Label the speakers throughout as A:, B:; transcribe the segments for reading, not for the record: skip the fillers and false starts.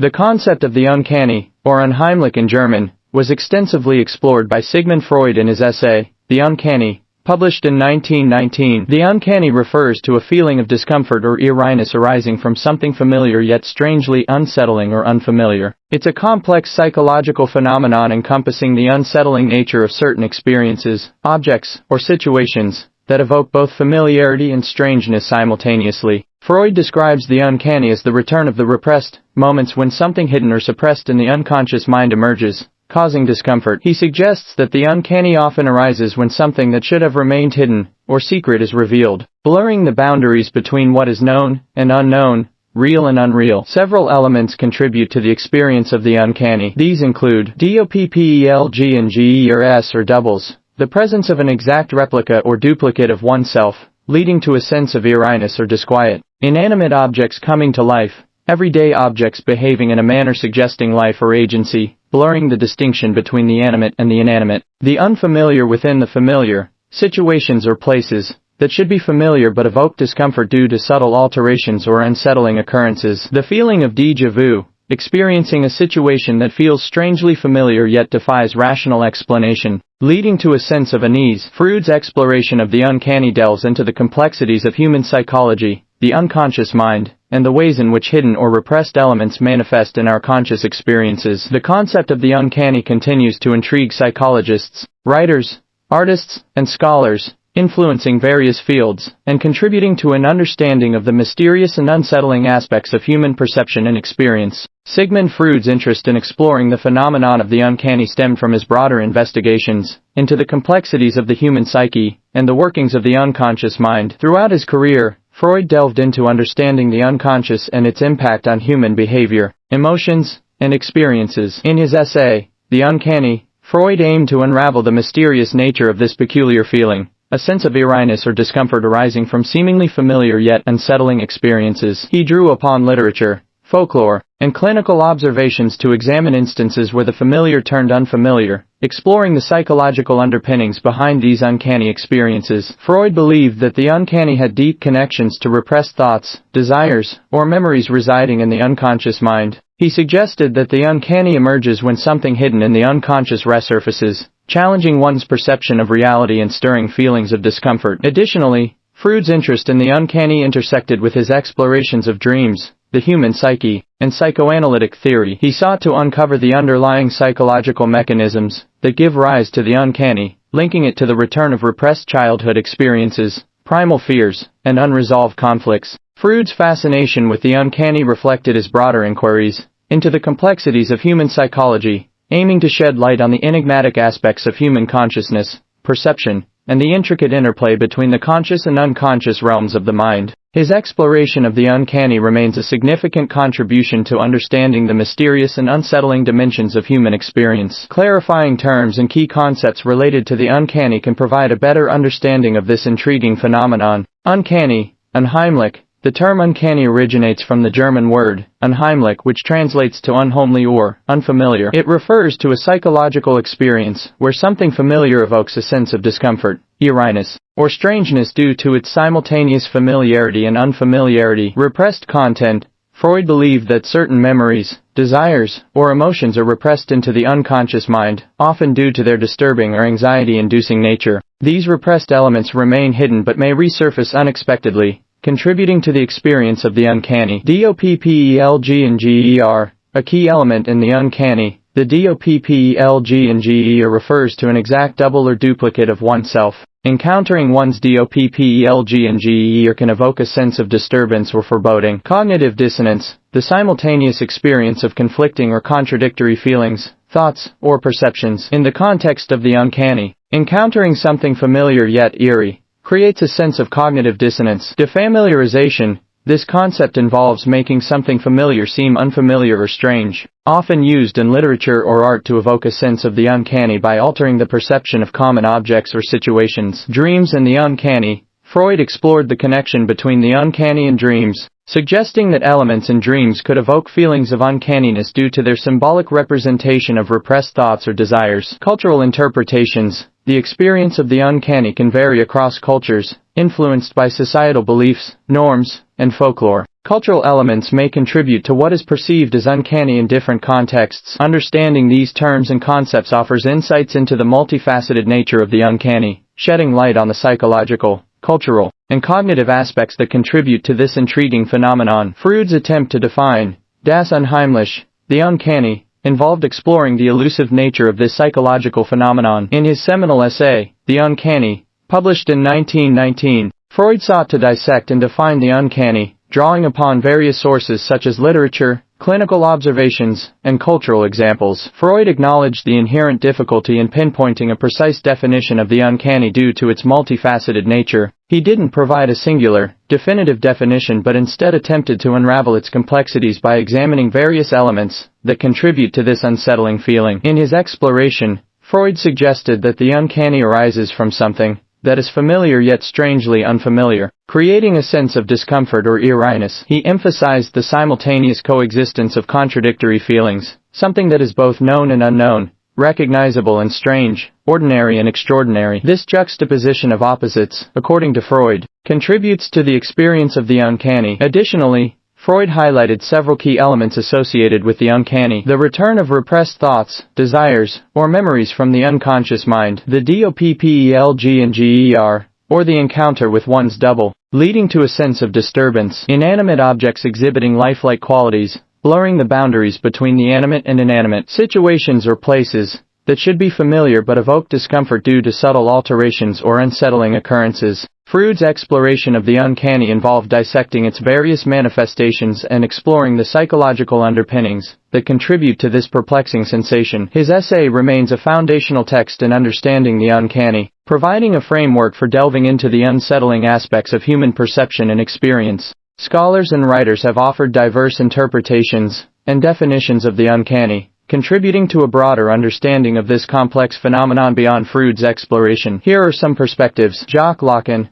A: The concept of the uncanny, or Unheimlich in German, was extensively explored by Sigmund Freud in his essay, The Uncanny, published in 1919. The uncanny refers to a feeling of discomfort or eeriness arising from something familiar yet strangely unsettling or unfamiliar. It's a complex psychological phenomenon encompassing the unsettling nature of certain experiences, objects, or situations that evoke both familiarity and strangeness simultaneously. Freud describes the uncanny as the return of the repressed moments when something hidden or suppressed in the unconscious mind emerges, causing discomfort. He suggests that the uncanny often arises when something that should have remained hidden or secret is revealed, blurring the boundaries between what is known and unknown, real and unreal. Several elements contribute to the experience of the uncanny. These include doppelgänger and GERS or doubles, the presence of an exact replica or duplicate of oneself, leading to a sense of eeriness or disquiet. Inanimate objects coming to life, everyday objects behaving in a manner suggesting life or agency, blurring the distinction between the animate and the inanimate. The unfamiliar within the familiar, situations or places that should be familiar but evoke discomfort due to subtle alterations or unsettling occurrences. The feeling of déjà vu, experiencing a situation that feels strangely familiar yet defies rational explanation, leading to a sense of unease. Freud's exploration of the uncanny delves into the complexities of human psychology, the unconscious mind, and the ways in which hidden or repressed elements manifest in our conscious experiences. The concept of the uncanny continues to intrigue psychologists, writers, artists, and scholars, influencing various fields, and contributing to an understanding of the mysterious and unsettling aspects of human perception and experience. Sigmund Freud's interest in exploring the phenomenon of the uncanny stemmed from his broader investigations into the complexities of the human psyche and the workings of the unconscious mind. Throughout his career, Freud delved into understanding the unconscious and its impact on human behavior, emotions, and experiences. In his essay, The Uncanny, Freud aimed to unravel the mysterious nature of this peculiar feeling, a sense of eeriness or discomfort arising from seemingly familiar yet unsettling experiences. He drew upon literature, folklore, and clinical observations to examine instances where the familiar turned unfamiliar, exploring the psychological underpinnings behind these uncanny experiences. Freud believed that the uncanny had deep connections to repressed thoughts, desires, or memories residing in the unconscious mind. He suggested that the uncanny emerges when something hidden in the unconscious resurfaces, challenging one's perception of reality and stirring feelings of discomfort. Additionally, Freud's interest in the uncanny intersected with his explorations of dreams, the human psyche, and psychoanalytic theory. He sought to uncover the underlying psychological mechanisms that give rise to the uncanny, linking it to the return of repressed childhood experiences, primal fears, and unresolved conflicts. Freud's fascination with the uncanny reflected his broader inquiries into the complexities of human psychology, aiming to shed light on the enigmatic aspects of human consciousness, perception, and the intricate interplay between the conscious and unconscious realms of the mind. His exploration of the uncanny remains a significant contribution to understanding the mysterious and unsettling dimensions of human experience. Clarifying terms and key concepts related to the uncanny can provide a better understanding of this intriguing phenomenon. Uncanny, Unheimlich. The term uncanny originates from the German word, unheimlich, which translates to unhomely or unfamiliar. It refers to a psychological experience where something familiar evokes a sense of discomfort, eeriness, or strangeness due to its simultaneous familiarity and unfamiliarity. Repressed content. Freud believed that certain memories, desires, or emotions are repressed into the unconscious mind, often due to their disturbing or anxiety-inducing nature. These repressed elements remain hidden but may resurface unexpectedly, contributing to the experience of the uncanny. Doppelgänger and GER. A key element in the uncanny, the doppelgänger and GER refers to an exact double or duplicate of oneself. Encountering one's doppelgänger and GER can evoke a sense of disturbance or foreboding. Cognitive dissonance, the simultaneous experience of conflicting or contradictory feelings, thoughts, or perceptions. In the context of the uncanny, encountering something familiar yet eerie creates a sense of cognitive dissonance. Defamiliarization. This concept involves making something familiar seem unfamiliar or strange, often used in literature or art to evoke a sense of the uncanny by altering the perception of common objects or situations. Dreams and the uncanny. Freud explored the connection between the uncanny and dreams, suggesting that elements in dreams could evoke feelings of uncanniness due to their symbolic representation of repressed thoughts or desires. Cultural interpretations. The experience of the uncanny can vary across cultures, influenced by societal beliefs, norms, and folklore. Cultural elements may contribute to what is perceived as uncanny in different contexts. Understanding these terms and concepts offers insights into the multifaceted nature of the uncanny, shedding light on the psychological, cultural, and cognitive aspects that contribute to this intriguing phenomenon. Freud's attempt to define das Unheimliche, the uncanny, involved exploring the elusive nature of this psychological phenomenon. In his seminal essay, The Uncanny, published in 1919, Freud sought to dissect and define the uncanny, drawing upon various sources such as literature, clinical observations, and cultural examples. Freud acknowledged the inherent difficulty in pinpointing a precise definition of the uncanny due to its multifaceted nature. He didn't provide a singular, definitive definition but instead attempted to unravel its complexities by examining various elements that contribute to this unsettling feeling. In his exploration, Freud suggested that the uncanny arises from something that is familiar yet strangely unfamiliar, creating a sense of discomfort or eeriness. He emphasized the simultaneous coexistence of contradictory feelings, something that is both known and unknown, recognizable and strange, ordinary and extraordinary. This juxtaposition of opposites, according to Freud, contributes to the experience of the uncanny. Additionally, Freud highlighted several key elements associated with the uncanny: the return of repressed thoughts, desires, or memories from the unconscious mind, the doppelganger, or the encounter with one's double, leading to a sense of disturbance. Inanimate objects exhibiting lifelike qualities, blurring the boundaries between the animate and inanimate. Situations or places that should be familiar but evoke discomfort due to subtle alterations or unsettling occurrences. Freud's exploration of the uncanny involved dissecting its various manifestations and exploring the psychological underpinnings that contribute to this perplexing sensation. His essay remains a foundational text in understanding the uncanny, providing a framework for delving into the unsettling aspects of human perception and experience. Scholars and writers have offered diverse interpretations and definitions of the uncanny, contributing to a broader understanding of this complex phenomenon beyond Freud's exploration. Here are some perspectives. Jacques Lacan,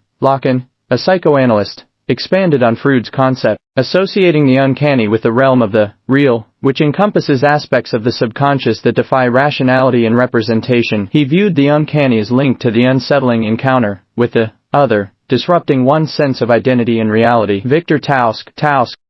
A: a psychoanalyst, expanded on Freud's concept, associating the uncanny with the realm of the real, which encompasses aspects of the subconscious that defy rationality and representation. He viewed the uncanny as linked to the unsettling encounter with the other, disrupting one's sense of identity and reality. Victor Tausk,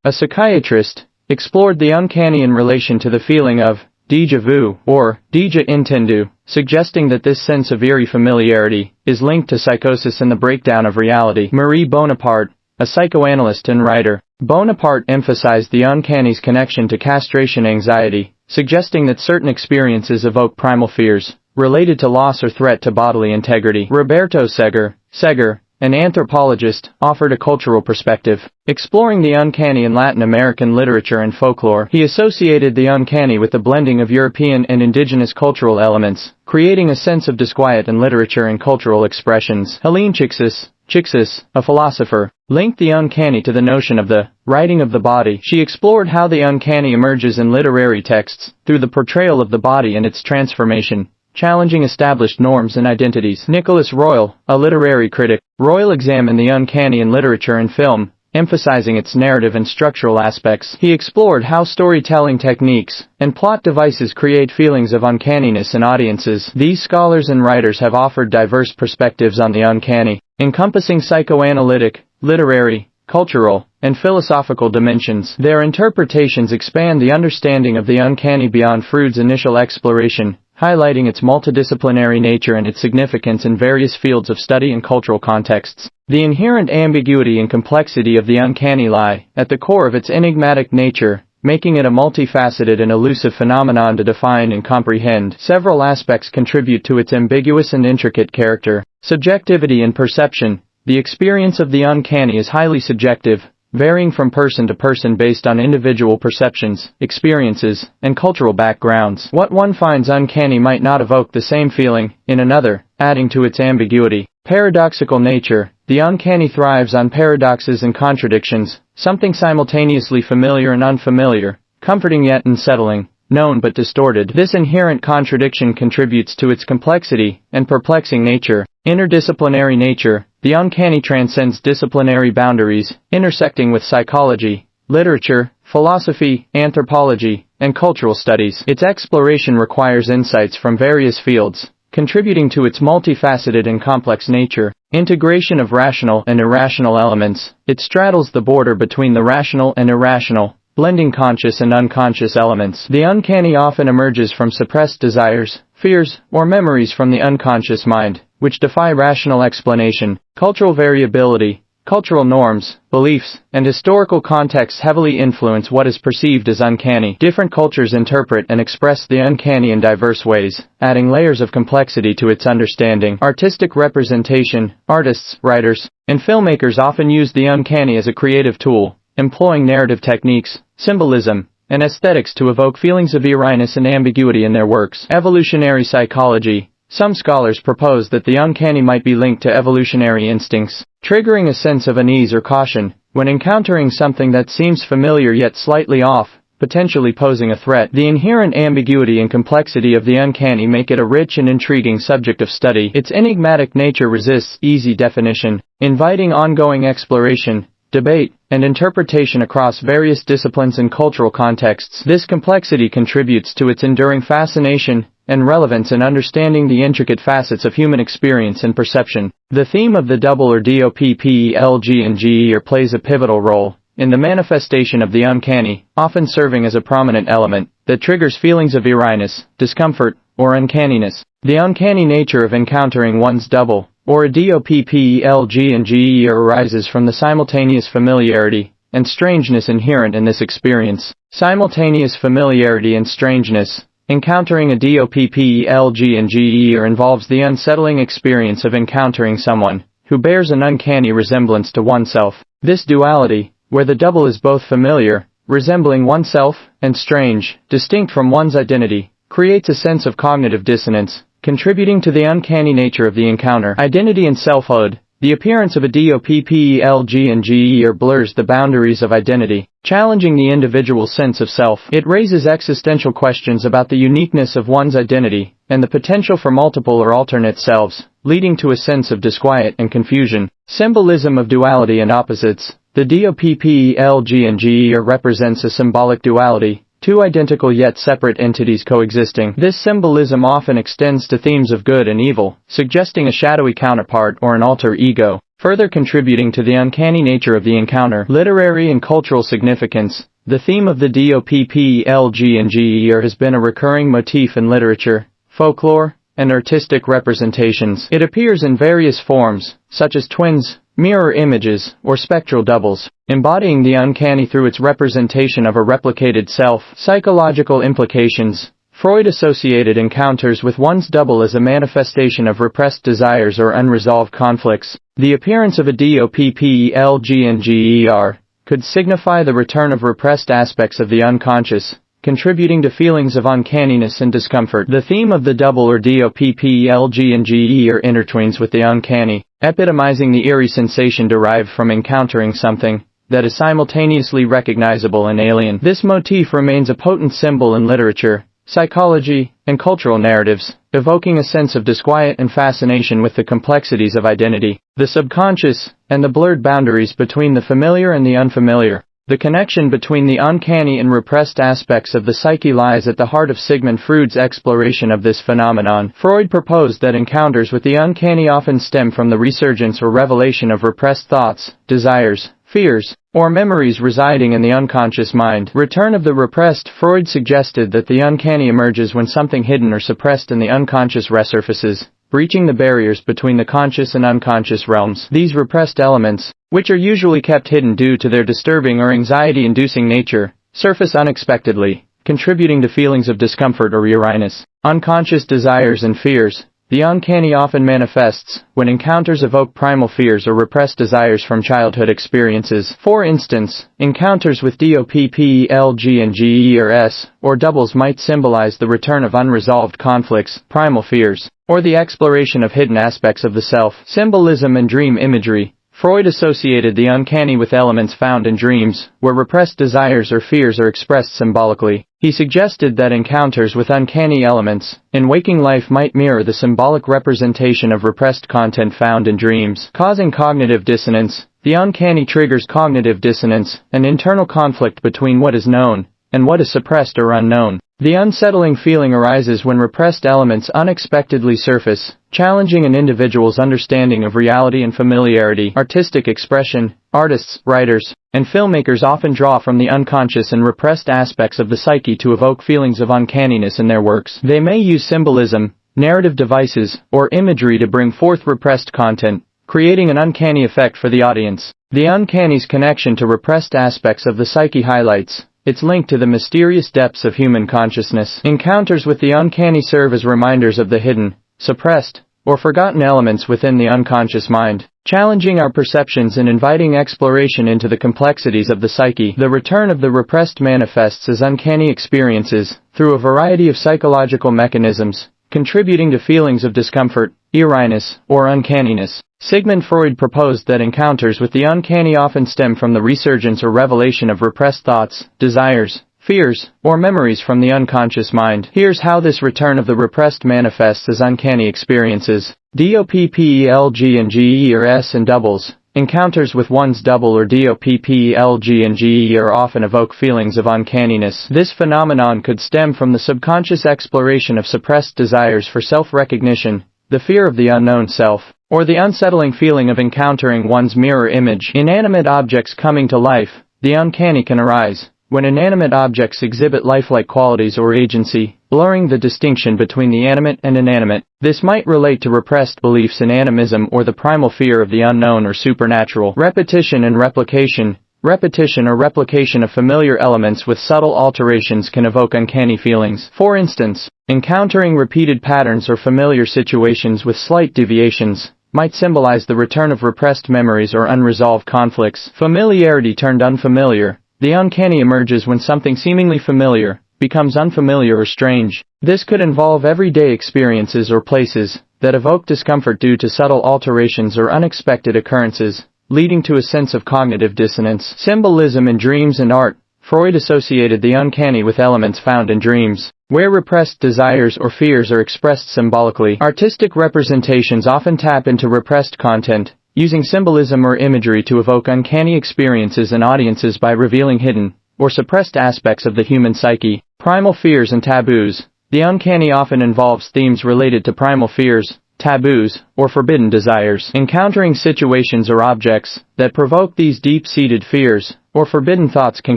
A: a psychiatrist, explored the uncanny in relation to the feeling of déjà vu, or déjà entendu, suggesting that this sense of eerie familiarity is linked to psychosis and the breakdown of reality. Marie Bonaparte, a psychoanalyst and writer, Bonaparte emphasized the uncanny's connection to castration anxiety, suggesting that certain experiences evoke primal fears related to loss or threat to bodily integrity. Roberto Seger, an anthropologist, offered a cultural perspective, exploring the uncanny in Latin American literature and folklore. He associated the uncanny with the blending of European and indigenous cultural elements, creating a sense of disquiet in literature and cultural expressions. Helene Cixous, a philosopher, linked the uncanny to the notion of the writing of the body. She explored how the uncanny emerges in literary texts, through the portrayal of the body and its transformation, challenging established norms and identities. Nicholas Royle, a literary critic, examined the uncanny in literature and film, emphasizing its narrative and structural aspects. He explored how storytelling techniques and plot devices create feelings of uncanniness in audiences. These scholars and writers have offered diverse perspectives on the uncanny, encompassing psychoanalytic, literary, cultural, and philosophical dimensions. Their interpretations expand the understanding of the uncanny beyond Freud's initial exploration, highlighting its multidisciplinary nature and its significance in various fields of study and cultural contexts. The inherent ambiguity and complexity of the uncanny lie at the core of its enigmatic nature, making it a multifaceted and elusive phenomenon to define and comprehend. Several aspects contribute to its ambiguous and intricate character. Subjectivity and perception. The experience of the uncanny is highly subjective, varying from person to person based on individual perceptions, experiences, and cultural backgrounds. What one finds uncanny might not evoke the same feeling in another, adding to its ambiguity. Paradoxical nature. The uncanny thrives on paradoxes and contradictions, something simultaneously familiar and unfamiliar, comforting yet unsettling, known but distorted. This inherent contradiction contributes to its complexity and perplexing nature. Interdisciplinary nature. The uncanny transcends disciplinary boundaries, intersecting with psychology, literature, philosophy, anthropology, and cultural studies. Its exploration requires insights from various fields, contributing to its multifaceted and complex nature. integration of rational and irrational elements. It straddles the border between the rational and irrational, blending conscious and unconscious elements. The uncanny often emerges from suppressed desires, fears, or memories from the unconscious mind, which defy rational explanation. Cultural variability, cultural norms, beliefs, and historical contexts heavily influence what is perceived as uncanny. Different cultures interpret and express the uncanny in diverse ways, adding layers of complexity to its understanding. Artistic representation, artists, writers, and filmmakers often use the uncanny as a creative tool, employing narrative techniques, symbolism, and aesthetics to evoke feelings of eeriness and ambiguity in their works. Evolutionary psychology. Some scholars propose that the uncanny might be linked to evolutionary instincts, triggering a sense of unease or caution when encountering something that seems familiar yet slightly off, potentially posing a threat. The inherent ambiguity and complexity of the uncanny make it a rich and intriguing subject of study. Its enigmatic nature resists easy definition, inviting ongoing exploration, debate, and interpretation across various disciplines and cultural contexts. This complexity contributes to its enduring fascination and relevance in understanding the intricate facets of human experience and perception. The theme of the double or doppelganger plays a pivotal role in the manifestation of the uncanny, often serving as a prominent element that triggers feelings of eeriness, discomfort, or uncanniness. The uncanny nature of encountering one's double, or a doppelganger, arises from the simultaneous familiarity and strangeness inherent in this experience. Simultaneous familiarity and strangeness. Encountering a doppelganger involves the unsettling experience of encountering someone who bears an uncanny resemblance to oneself. This duality, where the double is both familiar, resembling oneself, and strange, distinct from one's identity, creates a sense of cognitive dissonance, contributing to the uncanny nature of the encounter. Identity and selfhood. The appearance of a doppelganger blurs the boundaries of identity, challenging the individual's sense of self. It raises existential questions about the uniqueness of one's identity and the potential for multiple or alternate selves, leading to a sense of disquiet and confusion. Symbolism of duality and opposites. The doppelganger represents a symbolic duality, two identical yet separate entities coexisting. This symbolism often extends to themes of good and evil, suggesting a shadowy counterpart or an alter ego, further contributing to the uncanny nature of the encounter. Literary and cultural significance. The theme of the doppelganger has been a recurring motif in literature, folklore, and artistic representations. It appears in various forms, such as twins, mirror images, or spectral doubles, embodying the uncanny through its representation of a replicated self. Psychological implications. Freud associated encounters with one's double as a manifestation of repressed desires or unresolved conflicts. The appearance of a doppelganger could signify the return of repressed aspects of the unconscious, contributing to feelings of uncanniness and discomfort. The theme of the double or doppelganger intertwines with the uncanny, epitomizing the eerie sensation derived from encountering something that is simultaneously recognizable and alien. This motif remains a potent symbol in literature, psychology, and cultural narratives, evoking a sense of disquiet and fascination with the complexities of identity, the subconscious, and the blurred boundaries between the familiar and the unfamiliar. The connection between the uncanny and repressed aspects of the psyche lies at the heart of Sigmund Freud's exploration of this phenomenon. Freud proposed that encounters with the uncanny often stem from the resurgence or revelation of repressed thoughts, desires, fears, or memories residing in the unconscious mind. Return of the repressed. Freud suggested that the uncanny emerges when something hidden or suppressed in the unconscious resurfaces, breaching the barriers between the conscious and unconscious realms. These repressed elements, which are usually kept hidden due to their disturbing or anxiety-inducing nature, surface unexpectedly, contributing to feelings of discomfort or eeriness. Unconscious desires and fears. The uncanny often manifests when encounters evoke primal fears or repressed desires from childhood experiences. For instance, encounters with doppelgangers or doubles might symbolize the return of unresolved conflicts, primal fears, or the exploration of hidden aspects of the self. Symbolism and dream imagery. Freud associated the uncanny with elements found in dreams, where repressed desires or fears are expressed symbolically. He suggested that encounters with uncanny elements in waking life might mirror the symbolic representation of repressed content found in dreams, causing cognitive dissonance. The uncanny triggers cognitive dissonance, an internal conflict between what is known and what is suppressed or unknown. The unsettling feeling arises when repressed elements unexpectedly surface, challenging an individual's understanding of reality and familiarity. Artistic expression. Artists, writers, and filmmakers often draw from the unconscious and repressed aspects of the psyche to evoke feelings of uncanniness in their works. They may use symbolism, narrative devices, or imagery to bring forth repressed content, creating an uncanny effect for the audience. The uncanny's connection to repressed aspects of the psyche highlights its link to the mysterious depths of human consciousness. Encounters with the uncanny serve as reminders of the hidden, suppressed, or forgotten elements within the unconscious mind, challenging our perceptions and inviting exploration into the complexities of the psyche. The return of the repressed manifests as uncanny experiences, through a variety of psychological mechanisms, contributing to feelings of discomfort, eeriness, or uncanniness. Sigmund Freud proposed that encounters with the uncanny often stem from the resurgence or revelation of repressed thoughts, desires, fears, or memories from the unconscious mind. Here's how this return of the repressed manifests as uncanny experiences. DOPPELG and GE or S and doubles. Encounters with one's double or DOPPELG and GE are often evoke feelings of uncanniness. This phenomenon could stem from the subconscious exploration of suppressed desires for self-recognition, the fear of the unknown self, or the unsettling feeling of encountering one's mirror image. Inanimate objects coming to life. The uncanny can arise when inanimate objects exhibit lifelike qualities or agency, blurring the distinction between the animate and inanimate. This might relate to repressed beliefs in animism or the primal fear of the unknown or supernatural. Repetition and replication. Repetition or replication of familiar elements with subtle alterations can evoke uncanny feelings. For instance, encountering repeated patterns or familiar situations with slight deviations might symbolize the return of repressed memories or unresolved conflicts. Familiarity turned unfamiliar. The uncanny emerges when something seemingly familiar becomes unfamiliar or strange. This could involve everyday experiences or places that evoke discomfort due to subtle alterations or unexpected occurrences, leading to a sense of cognitive dissonance. Symbolism in dreams and art. Freud associated the uncanny with elements found in dreams, where repressed desires or fears are expressed symbolically. Artistic representations often tap into repressed content, using symbolism or imagery to evoke uncanny experiences in audiences by revealing hidden or suppressed aspects of the human psyche. Primal fears and taboos. The uncanny often involves themes related to primal fears, taboos, or forbidden desires. Encountering situations or objects that provoke these deep-seated fears or forbidden thoughts can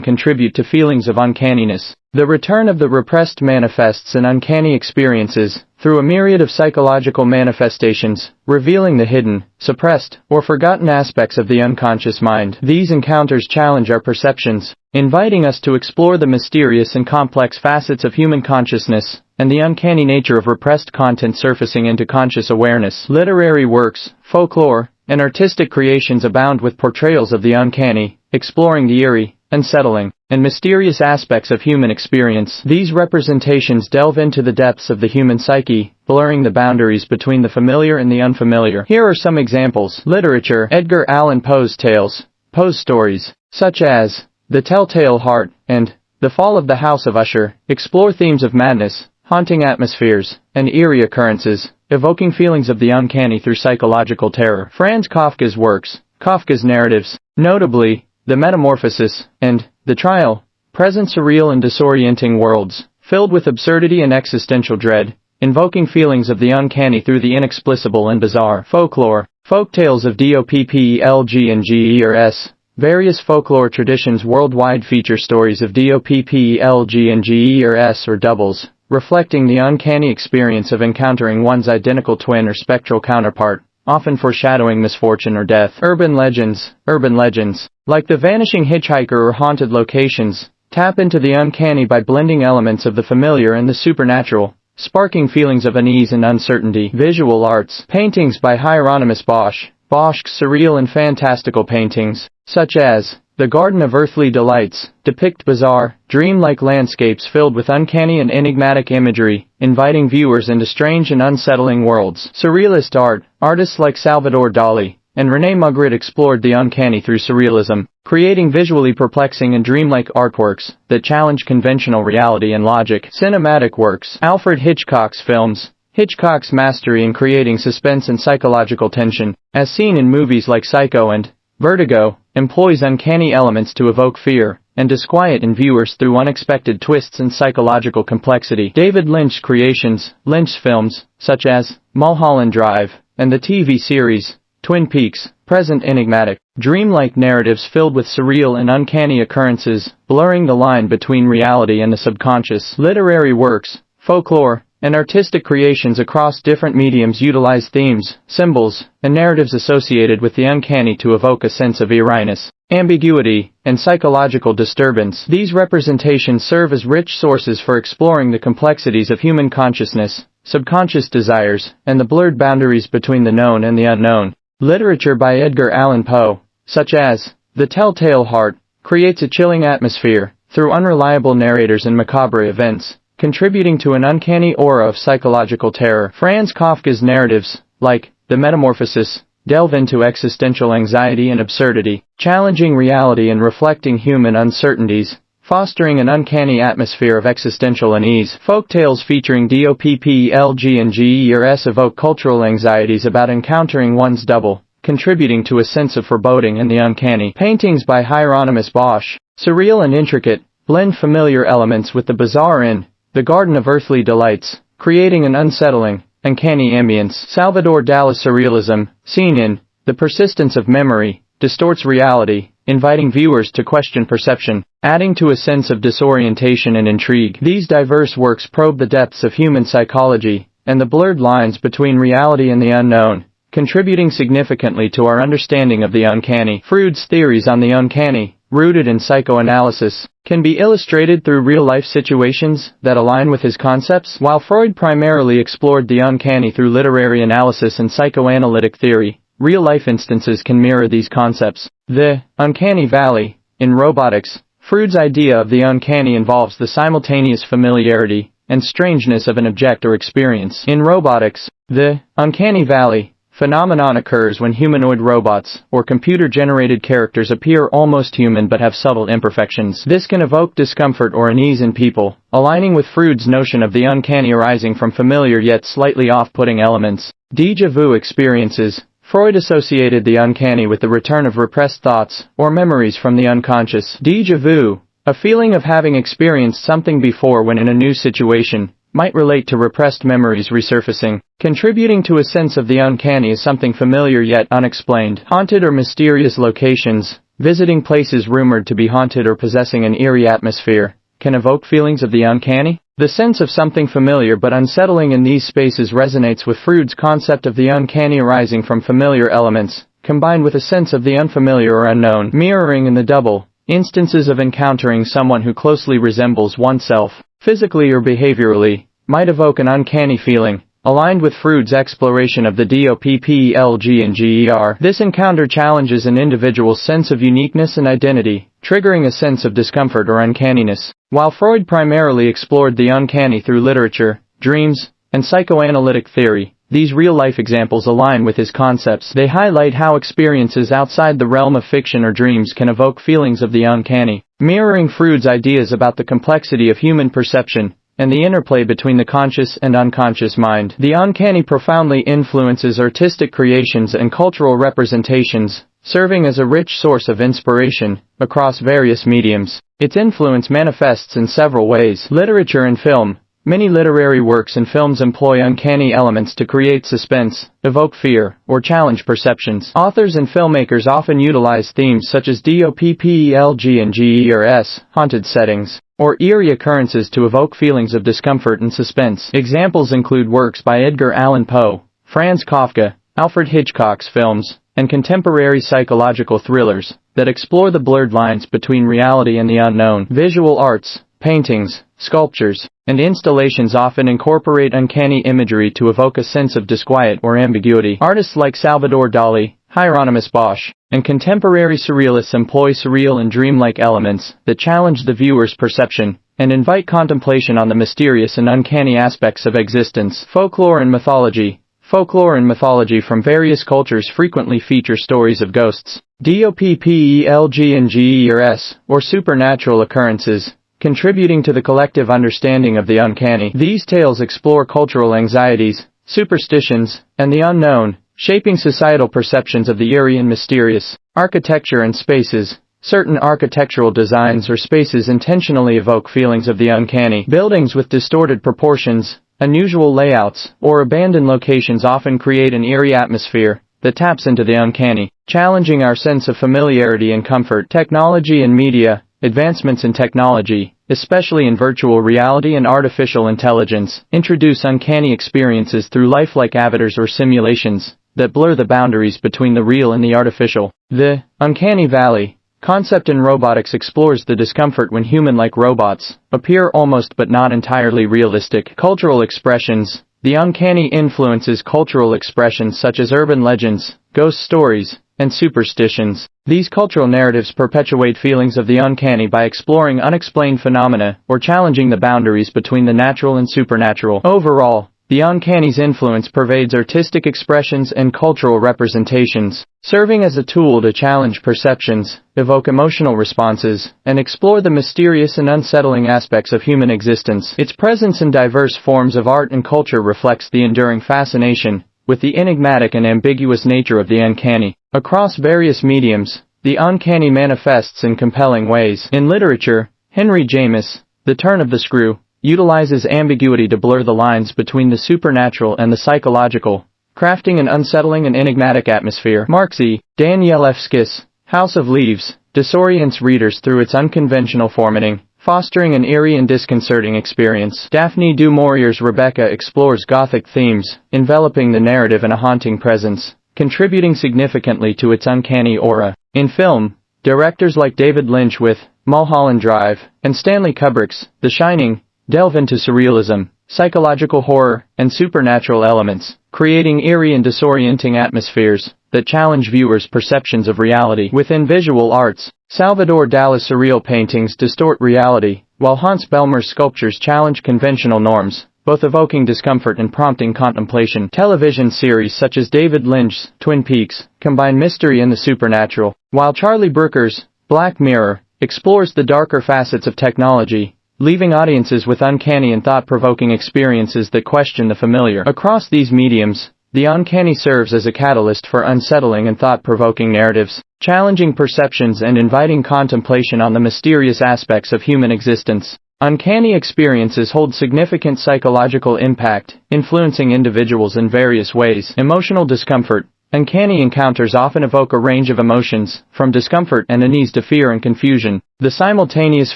A: contribute to feelings of uncanniness. The return of the repressed manifests in uncanny experiences through a myriad of psychological manifestations, revealing the hidden, suppressed, or forgotten aspects of the unconscious mind. These encounters challenge our perceptions, inviting us to explore the mysterious and complex facets of human consciousness and the uncanny nature of repressed content surfacing into conscious awareness. Literary works, folklore, and artistic creations abound with portrayals of the uncanny, exploring the eerie, unsettling, and mysterious aspects of human experience. These representations delve into the depths of the human psyche, blurring the boundaries between the familiar and the unfamiliar. Here are some examples. Literature. Edgar Allan Poe's tales. Poe's stories, such as The Telltale Heart and The Fall of the House of Usher, explore themes of madness, haunting atmospheres, and eerie occurrences, evoking feelings of the uncanny through psychological terror. Franz Kafka's works. Kafka's narratives, notably The Metamorphosis and The Trial, present surreal and disorienting worlds, filled with absurdity and existential dread, invoking feelings of the uncanny through the inexplicable and bizarre. Folklore. Folktales of DOPPELG and GERS. Various folklore traditions worldwide feature stories of DOPPELG and GERS or doubles, reflecting the uncanny experience of encountering one's identical twin or spectral counterpart, often foreshadowing misfortune or death. Urban legends. Urban legends, like the vanishing hitchhiker or haunted locations, tap into the uncanny by blending elements of the familiar and the supernatural, sparking feelings of unease and uncertainty. Visual arts. Paintings by Hieronymus Bosch. Bosch's surreal and fantastical paintings, such as The Garden of Earthly Delights, depict bizarre, dreamlike landscapes filled with uncanny and enigmatic imagery, inviting viewers into strange and unsettling worlds. Surrealist art. Artists like Salvador Dali and René Magritte explored the uncanny through surrealism, creating visually perplexing and dreamlike artworks that challenge conventional reality and logic. Cinematic works. Alfred Hitchcock's films. Hitchcock's mastery in creating suspense and psychological tension, as seen in movies like Psycho and Vertigo, employs uncanny elements to evoke fear, and disquiet in viewers through unexpected twists and psychological complexity. David Lynch creations, Lynch's films, such as Mulholland Drive, and the TV series Twin Peaks, present enigmatic, dreamlike narratives filled with surreal and uncanny occurrences, blurring the line between reality and the subconscious. Literary works, folklore, and artistic creations across different mediums utilize themes, symbols, and narratives associated with the uncanny to evoke a sense of eeriness, ambiguity, and psychological disturbance. These representations serve as rich sources for exploring the complexities of human consciousness, subconscious desires, and the blurred boundaries between the known and the unknown. Literature by Edgar Allan Poe, such as The Telltale Heart, creates a chilling atmosphere through unreliable narrators and macabre events, contributing to an uncanny aura of psychological terror. Franz Kafka's narratives, like The Metamorphosis, delve into existential anxiety and absurdity, challenging reality and reflecting human uncertainties, fostering an uncanny atmosphere of existential unease. Folktales featuring DOPPLG and GERS evoke cultural anxieties about encountering one's double, contributing to a sense of foreboding and the uncanny. Paintings by Hieronymus Bosch, surreal and intricate, blend familiar elements with the bizarre in The Garden of Earthly Delights, creating an unsettling, uncanny ambience. Salvador Dali's surrealism, seen in The Persistence of Memory, distorts reality, inviting viewers to question perception, adding to a sense of disorientation and intrigue. These diverse works probe the depths of human psychology and the blurred lines between reality and the unknown, contributing significantly to our understanding of the uncanny. Freud's theories on the uncanny, rooted in psychoanalysis, can be illustrated through real-life situations that align with his concepts. While Freud primarily explored the uncanny through literary analysis and psychoanalytic theory, real-life instances can mirror these concepts. The uncanny valley, in robotics, Freud's idea of the uncanny involves the simultaneous familiarity and strangeness of an object or experience. In robotics, the uncanny valley phenomenon occurs when humanoid robots or computer-generated characters appear almost human but have subtle imperfections. This can evoke discomfort or unease in people, aligning with Freud's notion of the uncanny arising from familiar yet slightly off-putting elements. Déjà vu experiences. Freud associated the uncanny with the return of repressed thoughts or memories from the unconscious. Déjà vu, a feeling of having experienced something before when in a new situation, might relate to repressed memories resurfacing, contributing to a sense of the uncanny as something familiar yet unexplained. Haunted or mysterious locations. Visiting places rumored to be haunted or possessing an eerie atmosphere can evoke feelings of the uncanny. The sense of something familiar but unsettling in these spaces resonates with Freud's concept of the uncanny arising from familiar elements, combined with a sense of the unfamiliar or unknown. Mirroring in the double. Instances of encountering someone who closely resembles oneself, physically or behaviorally, might evoke an uncanny feeling, aligned with Freud's exploration of the DOPPLG and GER. This encounter challenges an individual's sense of uniqueness and identity, triggering a sense of discomfort or uncanniness. While Freud primarily explored the uncanny through literature, dreams, and psychoanalytic theory, these real-life examples align with his concepts. They highlight how experiences outside the realm of fiction or dreams can evoke feelings of the uncanny, mirroring Freud's ideas about the complexity of human perception and the interplay between the conscious and unconscious mind. The uncanny profoundly influences artistic creations and cultural representations, serving as a rich source of inspiration across various mediums. Its influence manifests in several ways. Literature and film. Many literary works and films employ uncanny elements to create suspense, evoke fear, or challenge perceptions. Authors and filmmakers often utilize themes such as DOPPLG and GERS, haunted settings, or eerie occurrences to evoke feelings of discomfort and suspense. Examples include works by Edgar Allan Poe, Franz Kafka, Alfred Hitchcock's films, and contemporary psychological thrillers that explore the blurred lines between reality and the unknown. Visual arts, paintings, sculptures, and installations often incorporate uncanny imagery to evoke a sense of disquiet or ambiguity. Artists like Salvador Dali, Hieronymus Bosch, and contemporary surrealists employ surreal and dreamlike elements that challenge the viewer's perception and invite contemplation on the mysterious and uncanny aspects of existence. Folklore and mythology. Folklore and mythology from various cultures frequently feature stories of ghosts, DOPPLG and GERS, or supernatural occurrences, contributing to the collective understanding of the uncanny. These tales explore cultural anxieties, superstitions, and the unknown, shaping societal perceptions of the eerie and mysterious. Architecture and spaces. Certain architectural designs or spaces intentionally evoke feelings of the uncanny. Buildings with distorted proportions, unusual layouts, or abandoned locations often create an eerie atmosphere that taps into the uncanny, challenging our sense of familiarity and comfort. Technology and media. Advancements in technology, especially in virtual reality and artificial intelligence, introduce uncanny experiences through lifelike avatars or simulations that blur the boundaries between the real and the artificial. The uncanny valley concept in robotics explores the discomfort when human-like robots appear almost but not entirely realistic. Cultural expressions. The uncanny influences cultural expressions such as urban legends, ghost stories, and superstitions. These cultural narratives perpetuate feelings of the uncanny by exploring unexplained phenomena or challenging the boundaries between the natural and supernatural. Overall, the uncanny's influence pervades artistic expressions and cultural representations, serving as a tool to challenge perceptions, evoke emotional responses, and explore the mysterious and unsettling aspects of human existence. Its presence in diverse forms of art and culture reflects the enduring fascination with the enigmatic and ambiguous nature of the uncanny. Across various mediums, the uncanny manifests in compelling ways. In literature, Henry James, The Turn of the Screw, utilizes ambiguity to blur the lines between the supernatural and the psychological, crafting an unsettling and enigmatic atmosphere. Marxie, Danielewski's House of Leaves disorients readers through its unconventional formatting, fostering an eerie and disconcerting experience. Daphne du Maurier's Rebecca explores Gothic themes, enveloping the narrative in a haunting presence, contributing significantly to its uncanny aura. In film, directors like David Lynch with Mulholland Drive and Stanley Kubrick's The Shining delve into surrealism, psychological horror, and supernatural elements, creating eerie and disorienting atmospheres that challenge viewers' perceptions of reality. Within visual arts, Salvador Dali's surreal paintings distort reality, while Hans Belmer's sculptures challenge conventional norms, both evoking discomfort and prompting contemplation. Television series such as David Lynch's Twin Peaks combine mystery and the supernatural, while Charlie Brooker's Black Mirror explores the darker facets of technology, leaving audiences with uncanny and thought-provoking experiences that question the familiar. Across these mediums, the uncanny serves as a catalyst for unsettling and thought-provoking narratives, challenging perceptions and inviting contemplation on the mysterious aspects of human existence. Uncanny experiences hold significant psychological impact, influencing individuals in various ways. Emotional discomfort. Uncanny encounters often evoke a range of emotions, from discomfort and unease to fear and confusion. The simultaneous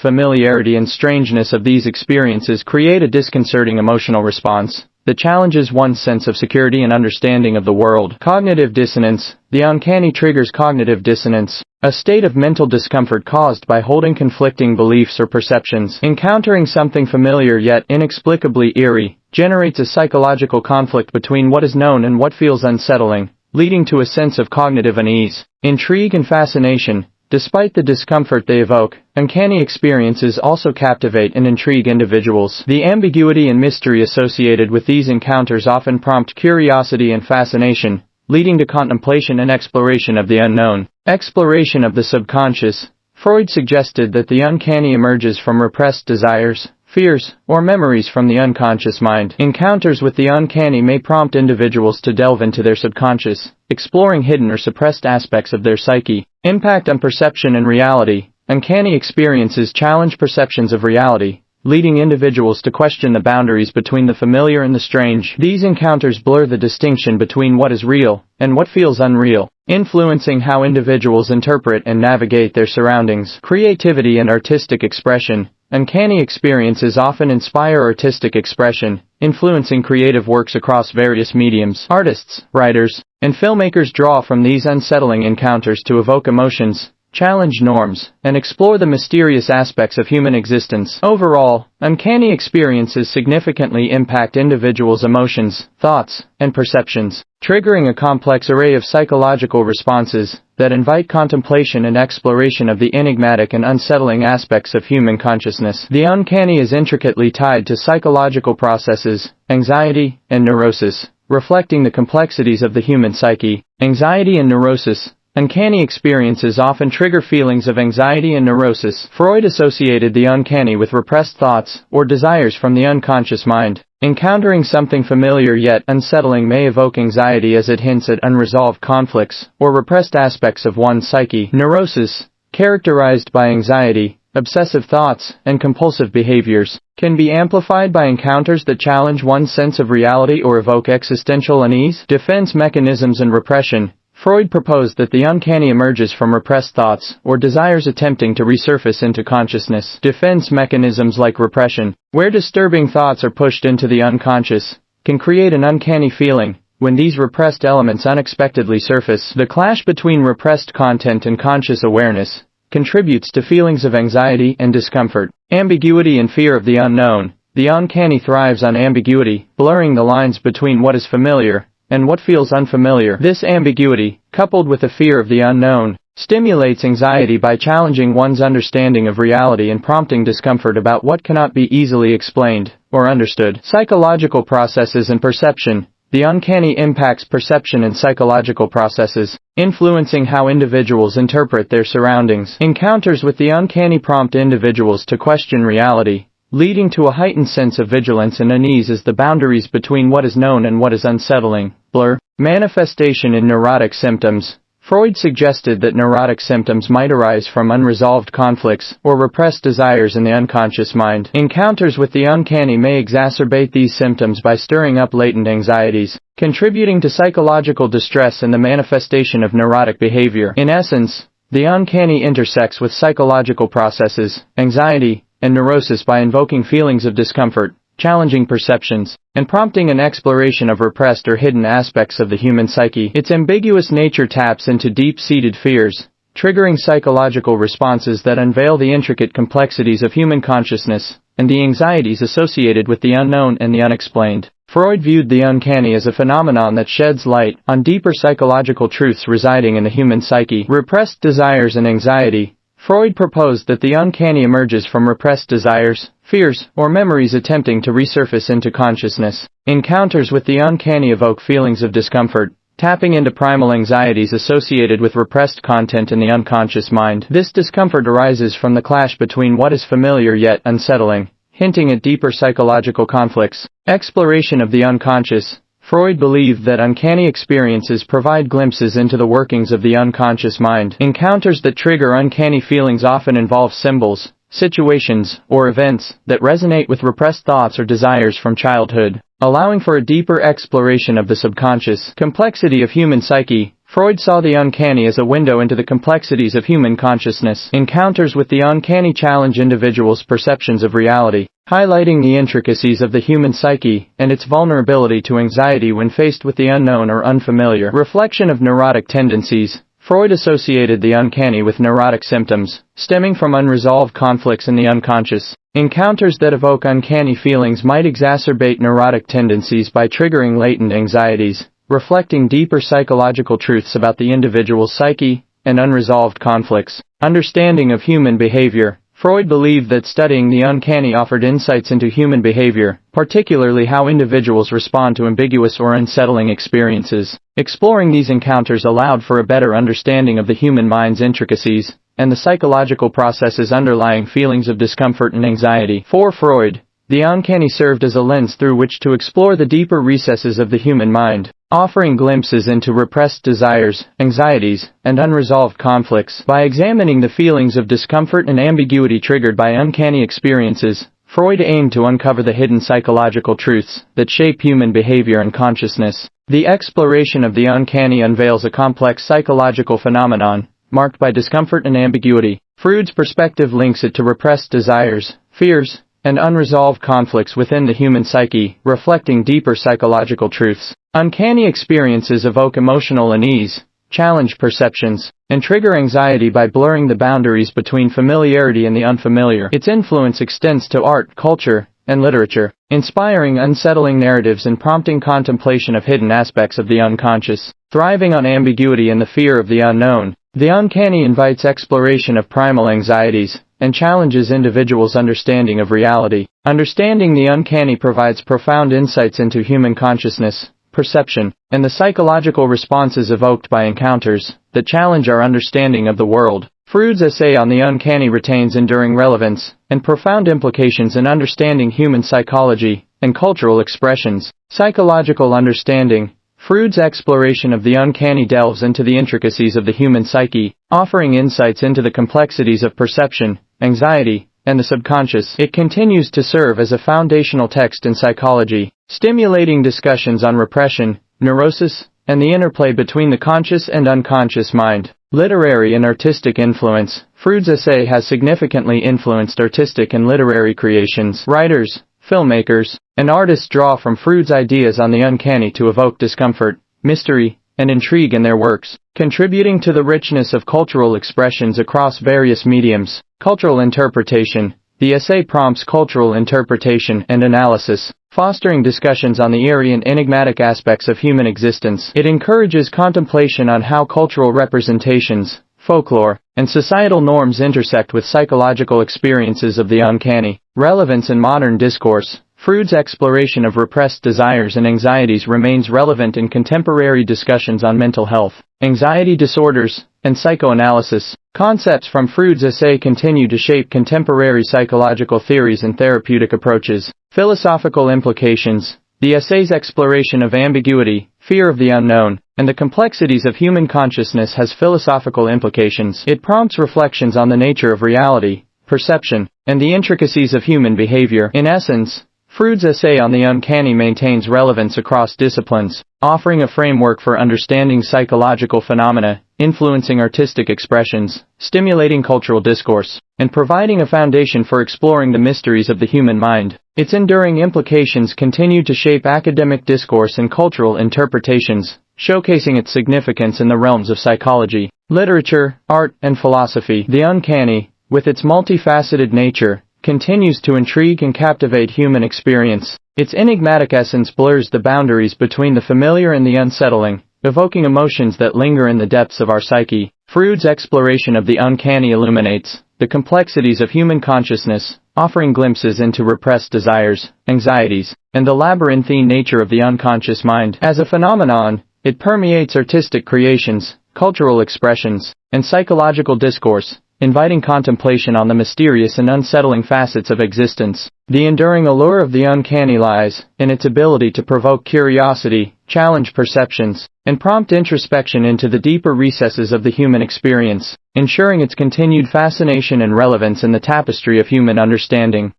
A: familiarity and strangeness of these experiences create a disconcerting emotional response that challenges one's sense of security and understanding of the world. Cognitive dissonance. The uncanny triggers cognitive dissonance, a state of mental discomfort caused by holding conflicting beliefs or perceptions. Encountering something familiar yet inexplicably eerie generates a psychological conflict between what is known and what feels unsettling, leading to a sense of cognitive unease. Intrigue and fascination. Despite the discomfort they evoke, uncanny experiences also captivate and intrigue individuals. The ambiguity and mystery associated with these encounters often prompt curiosity and fascination, leading to contemplation and exploration of the unknown. Exploration of the subconscious. Freud suggested that the uncanny emerges from repressed desires, fears, or memories from the unconscious mind. Encounters with the uncanny may prompt individuals to delve into their subconscious, exploring hidden or suppressed aspects of their psyche. Impact on perception and reality. Uncanny experiences challenge perceptions of reality, leading individuals to question the boundaries between the familiar and the strange. These encounters blur the distinction between what is real and what feels unreal, influencing how individuals interpret and navigate their surroundings. Creativity and artistic expression. Uncanny experiences often inspire artistic expression, influencing creative works across various mediums. Artists, writers, and filmmakers draw from these unsettling encounters to evoke emotions, challenge norms, and explore the mysterious aspects of human existence. Overall, uncanny experiences significantly impact individuals' emotions, thoughts, and perceptions, triggering a complex array of psychological responses that invite contemplation and exploration of the enigmatic and unsettling aspects of human consciousness. The uncanny is intricately tied to psychological processes, anxiety, and neurosis, reflecting the complexities of the human psyche. Anxiety and neurosis. Uncanny experiences often trigger feelings of anxiety and neurosis. Freud associated the uncanny with repressed thoughts or desires from the unconscious mind. Encountering something familiar yet unsettling may evoke anxiety as it hints at unresolved conflicts or repressed aspects of one's psyche. Neurosis. characterized by anxiety, obsessive thoughts, and compulsive behaviors, can be amplified by encounters that challenge one's sense of reality or evoke existential unease. Defense mechanisms and repression. Freud proposed that the uncanny emerges from repressed thoughts or desires attempting to resurface into consciousness. Defense mechanisms like repression, where disturbing thoughts are pushed into the unconscious, can create an uncanny feeling. When these repressed elements unexpectedly surface, the clash between repressed content and conscious awareness contributes to feelings of anxiety and discomfort. Ambiguity and fear of the unknown. The uncanny thrives on ambiguity, blurring the lines between what is familiar and what feels unfamiliar. This ambiguity, coupled with a fear of the unknown, stimulates anxiety by challenging one's understanding of reality and prompting discomfort about what cannot be easily explained or understood. Psychological processes and perception. The uncanny impacts perception and psychological processes, influencing how individuals interpret their surroundings. Encounters with the uncanny prompt individuals to question reality, leading to a heightened sense of vigilance and unease as the boundaries between what is known and what is unsettling blur. Manifestation in neurotic symptoms. Freud suggested that neurotic symptoms might arise from unresolved conflicts or repressed desires in the unconscious mind. Encounters with the uncanny may exacerbate these symptoms by stirring up latent anxieties, contributing to psychological distress and the manifestation of neurotic behavior. In essence, the uncanny intersects with psychological processes, anxiety, and neurosis by invoking feelings of discomfort, challenging perceptions, and prompting an exploration of repressed or hidden aspects of the human psyche. Its ambiguous nature taps into deep-seated fears, triggering psychological responses that unveil the intricate complexities of human consciousness and the anxieties associated with the unknown and the unexplained. Freud viewed the uncanny as a phenomenon that sheds light on deeper psychological truths residing in the human psyche. Repressed desires and anxiety. Freud proposed that the uncanny emerges from repressed desires, fears, or memories attempting to resurface into consciousness. Encounters with the uncanny evoke feelings of discomfort, tapping into primal anxieties associated with repressed content in the unconscious mind. This discomfort arises from the clash between what is familiar yet unsettling, hinting at deeper psychological conflicts. Exploration of the unconscious. Freud believed that uncanny experiences provide glimpses into the workings of the unconscious mind. Encounters that trigger uncanny feelings often involve symbols, situations, or events that resonate with repressed thoughts or desires from childhood, allowing for a deeper exploration of the subconscious. Complexity of human psyche. Freud saw the uncanny as a window into the complexities of human consciousness. Encounters with the uncanny challenge individuals' perceptions of reality, highlighting the intricacies of the human psyche and its vulnerability to anxiety when faced with the unknown or unfamiliar. Reflection of neurotic tendencies. Freud associated the uncanny with neurotic symptoms, stemming from unresolved conflicts in the unconscious. Encounters that evoke uncanny feelings might exacerbate neurotic tendencies by triggering latent anxieties, reflecting deeper psychological truths about the individual's psyche and unresolved conflicts. Understanding of human behavior. Freud believed that studying the uncanny offered insights into human behavior, particularly how individuals respond to ambiguous or unsettling experiences. Exploring these encounters allowed for a better understanding of the human mind's intricacies and the psychological processes underlying feelings of discomfort and anxiety. For Freud, the uncanny served as a lens through which to explore the deeper recesses of the human mind, offering glimpses into repressed desires, anxieties, and unresolved conflicts. By examining the feelings of discomfort and ambiguity triggered by uncanny experiences, Freud aimed to uncover the hidden psychological truths that shape human behavior and consciousness. The exploration of the uncanny unveils a complex psychological phenomenon, marked by discomfort and ambiguity. Freud's perspective links it to repressed desires, fears, and unresolved conflicts within the human psyche, reflecting deeper psychological truths. Uncanny experiences evoke emotional unease, challenge perceptions, and trigger anxiety by blurring the boundaries between familiarity and the unfamiliar. Its influence extends to art, culture, and literature, inspiring unsettling narratives and prompting contemplation of hidden aspects of the unconscious. Thriving on ambiguity and the fear of the unknown, the uncanny invites exploration of primal anxieties and challenges individuals' understanding of reality. Understanding the uncanny provides profound insights into human consciousness, perception, and the psychological responses evoked by encounters that challenge our understanding of the world. Freud's essay on the uncanny retains enduring relevance and profound implications in understanding human psychology and cultural expressions. Psychological understanding. Freud's exploration of the uncanny delves into the intricacies of the human psyche, offering insights into the complexities of perception, anxiety, and the subconscious. It continues to serve as a foundational text in psychology, stimulating discussions on repression, neurosis, and the interplay between the conscious and unconscious mind. Literary and artistic influence. Freud's essay has significantly influenced artistic and literary creations. Writers, filmmakers, and artists draw from Freud's ideas on the uncanny to evoke discomfort, mystery, and intrigue in their works, contributing to the richness of cultural expressions across various mediums. Cultural interpretation. The essay prompts cultural interpretation and analysis, fostering discussions on the eerie and enigmatic aspects of human existence. It encourages contemplation on how cultural representations, folklore, and societal norms intersect with psychological experiences of the uncanny. Relevance in modern discourse. Freud's exploration of repressed desires and anxieties remains relevant in contemporary discussions on mental health, anxiety disorders, and psychoanalysis. Concepts from Freud's essay continue to shape contemporary psychological theories and therapeutic approaches. Philosophical implications. The essay's exploration of ambiguity, fear of the unknown, and the complexities of human consciousness has philosophical implications. It prompts reflections on the nature of reality, perception, and the intricacies of human behavior. In essence, Freud's essay on the uncanny maintains relevance across disciplines, offering a framework for understanding psychological phenomena, influencing artistic expressions, stimulating cultural discourse, and providing a foundation for exploring the mysteries of the human mind. Its enduring implications continue to shape academic discourse and cultural interpretations, showcasing its significance in the realms of psychology, literature, art, and philosophy. The uncanny, with its multifaceted nature, continues to intrigue and captivate human experience. Its enigmatic essence blurs the boundaries between the familiar and the unsettling, evoking emotions that linger in the depths of our psyche. Freud's exploration of the uncanny illuminates the complexities of human consciousness, offering glimpses into repressed desires, anxieties, and the labyrinthine nature of the unconscious mind. As a phenomenon, it permeates artistic creations, cultural expressions, and psychological discourse, inviting contemplation on the mysterious and unsettling facets of existence. The enduring allure of the uncanny lies in its ability to provoke curiosity, challenge perceptions, and prompt introspection into the deeper recesses of the human experience, ensuring its continued fascination and relevance in the tapestry of human understanding.